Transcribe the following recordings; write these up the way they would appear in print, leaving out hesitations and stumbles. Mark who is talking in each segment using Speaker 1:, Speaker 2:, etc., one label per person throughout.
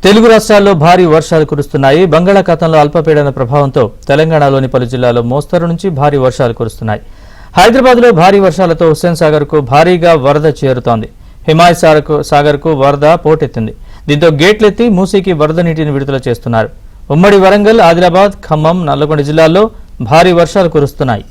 Speaker 1: తెలుగు రాష్ట్రాల్లో భారీ వర్షాలు కురుస్తున్నాయి. బంగాళాఖాతంలో అల్పపీడన ప్రభావంతో తెలంగాణలోని పలు జిల్లాల్లో మోస్తరు నుంచి భారీ వర్షాలు కురుస్తున్నాయి. హైదరాబాద్లో భారీ వర్షాలతో హుస్సేన్ సాగర్కు భారీగా వరద చేరుతోంది. హిమాయత్ సాగర్కు వరద పోటెత్తింది. దీంతో గేట్లెత్తి మూసీకి వరద నీటిని విడుదల చేస్తున్నారు. ఉమ్మడి వరంగల్, ఆదిలాబాద్, ఖమ్మం, నల్లగొండ జిల్లాల్లో భారీ వర్షాలు కురుస్తున్నాయి.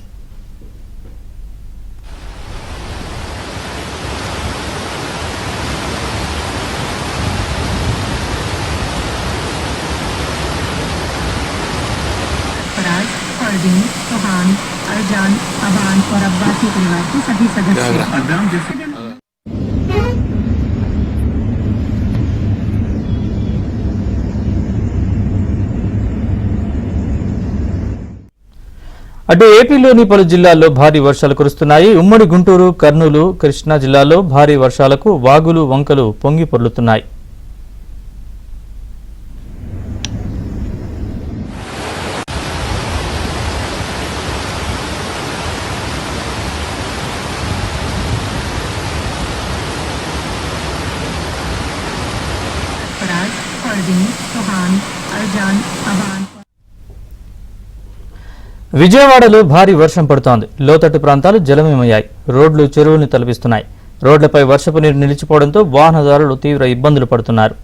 Speaker 2: फरदीन, सुहान, अरजान, अबान और अब्बासी परिवार के सभी सदस्य।
Speaker 1: అటు ఏపీలోని పలు జిల్లాల్లో భారీ వర్షాలు కురుస్తున్నాయి. ఉమ్మడి గుంటూరు, కర్నూలు, కృష్ణా జిల్లాల్లో భారీ వర్షాలకు వాగులు, వంకలు పొంగి పొర్లుతున్నాయి. విజయవాడలో భారీ వర్షం పడుతోంది. లోతట్టు ప్రాంతాలు జలమయమయ్యాయి. రోడ్లు, చెరువుల్ని తలపిస్తున్నాయి. రోడ్లపై వర్షపు నీరు నిలిచిపోవడంతో వాహనదారులు తీవ్ర ఇబ్బందులు పడుతున్నారు.